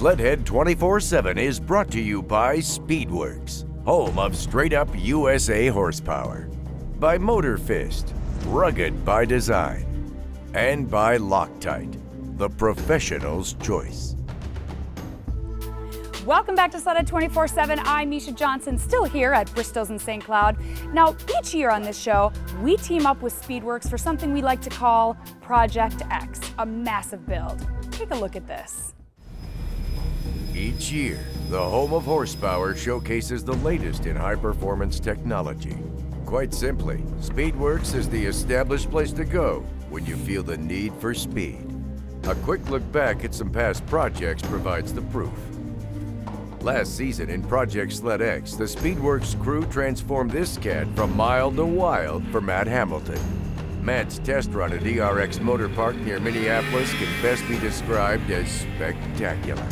Sledhead 24/7 is brought to you by Speedwerx, home of straight-up USA horsepower. By Motor Fist, rugged by design. And by Loctite, the professional's choice. Welcome back to Sledhead 24/7. I'm Misha Johnson, still here at Bristol's in St. Cloud. Now, each year on this show, we team up with Speedwerx for something we like to call Project X, a massive build. Take a look at this. Each year, the home of horsepower showcases the latest in high-performance technology. Quite simply, Speedwerx is the established place to go when you feel the need for speed. A quick look back at some past projects provides the proof. Last season in Project Sled X, the Speedwerx crew transformed this cat from mild to wild for Matt Hamilton. Matt's test run at ERX Motor Park near Minneapolis can best be described as spectacular.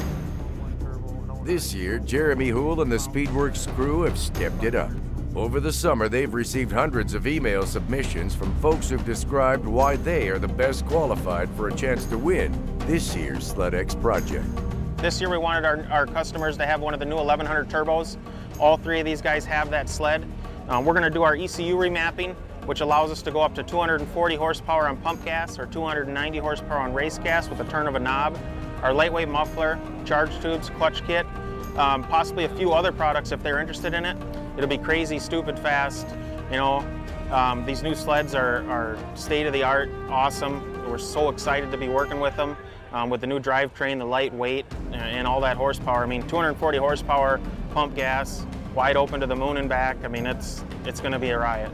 This year, Jeremy Houle and the Speedwerx crew have stepped it up. Over the summer, they've received hundreds of email submissions from folks who've described why they are the best qualified for a chance to win this year's Sled X project. This year we wanted our customers to have one of the new 1100 turbos. All three of these guys have that sled. We're going to do our ECU remapping, which allows us to go up to 240 horsepower on pump gas or 290 horsepower on race gas with the turn of a knob. Our lightweight muffler, charge tubes, clutch kit, possibly a few other products if they're interested in it. It'll be crazy, stupid fast. You know, these new sleds are state-of-the-art, awesome. We're so excited to be working with them. With the new drivetrain, the lightweight, and all that horsepower. I mean, 240 horsepower, pump gas, wide open to the moon and back. I mean, it's going to be a riot.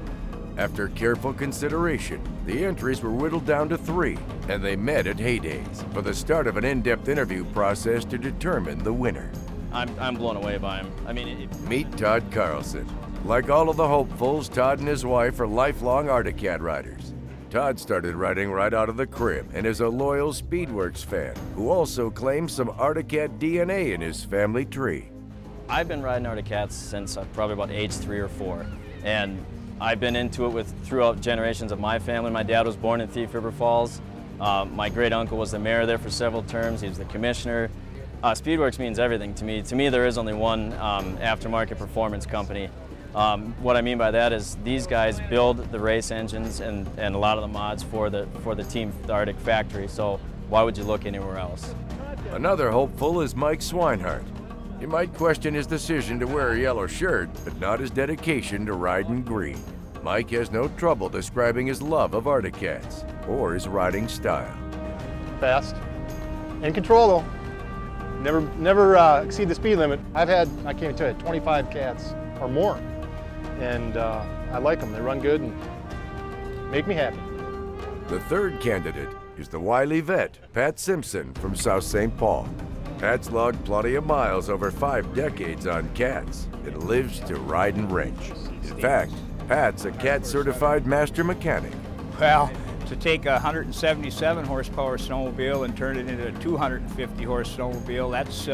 After careful consideration, the entries were whittled down to 3, and they met at Heydays for the start of an in-depth interview process to determine the winner. I'm blown away by him. I mean, Meet Todd Carlson. Like all of the hopefuls, Todd and his wife are lifelong Arctic Cat riders. Todd started riding right out of the crib and is a loyal Speedwerx fan who also claims some Arctic Cat DNA in his family tree. I've been riding Arctic Cats since probably about age 3 or 4, and I've been into it throughout generations of my family. My dad was born in Thief River Falls. My great uncle was the mayor there for several terms. He was the commissioner. Speedwerx means everything to me. To me, there is only one aftermarket performance company. What I mean by that is these guys build the race engines and a lot of the mods for the team, the Arctic factory, so why would you look anywhere else? Another hopeful is Mike Swinehart. You might question his decision to wear a yellow shirt, but not his dedication to riding green. Mike has no trouble describing his love of Arctic Cats or his riding style. Fast, in control though. Never exceed the speed limit. I've had, I can't tell you, 25 cats or more. And I like them. They run good and make me happy. The third candidate is the wily vet, Pat Simpson from South St. Paul. Pat's logged plenty of miles over 5 decades on cats and lives to ride and wrench. In fact, Pat's a cat-certified master mechanic. Well, to take a 177 horsepower snowmobile and turn it into a 250 horse snowmobile, that's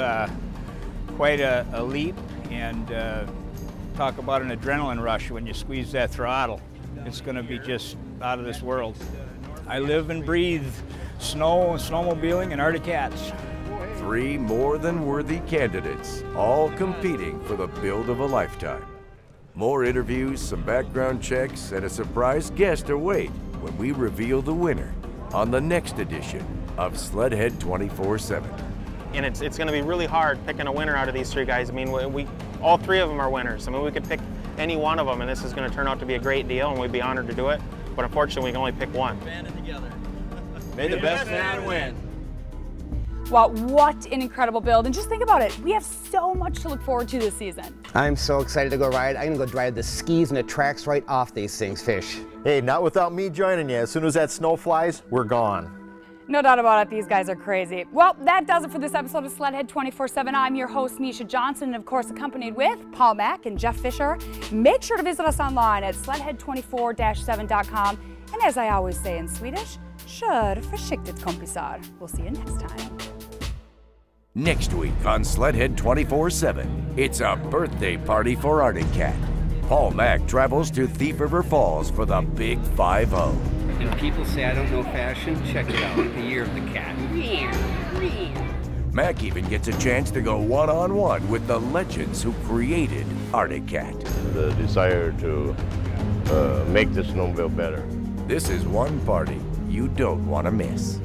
quite a leap, and talk about an adrenaline rush when you squeeze that throttle. It's going to be just out of this world. I live and breathe snow, snowmobiling, and Arctic Cats. 3 more than worthy candidates, all competing for the build of a lifetime. More interviews, some background checks, and a surprise guest await when we reveal the winner on the next edition of Sledhead 24/7. And it's going to be really hard picking a winner out of these 3 guys. I mean, all 3 of them are winners. I mean, we could pick any one of them, and this is going to turn out to be a great deal, and we'd be honored to do it. But unfortunately, we can only pick one. Banded together. May the best man win. Well, what an incredible build. And just think about it. We have so much to look forward to this season. I'm so excited to go ride. I'm going to go drive the skis and the tracks right off these things, Fish. Hey, not without me joining you. As soon as that snow flies, we're gone. No doubt about it, these guys are crazy. Well, that does it for this episode of Sledhead 24/7. I'm your host, Misha Johnson, and of course accompanied with Paul Mack and Jeff Fisher. Make sure to visit us online at sledhead24-7.com. And as I always say in Swedish, kör försiktigt kompisar. We'll see you next time. Next week on Sledhead 24/7, it's a birthday party for Arctic Cat. Paul Mack travels to Thief River Falls for the Big 5-0. And people say I don't know fashion, check it out, the year of the cat. Mac even gets a chance to go one-on-one with the legends who created Arctic Cat. The desire to make the snowmobile better. This is one party you don't want to miss.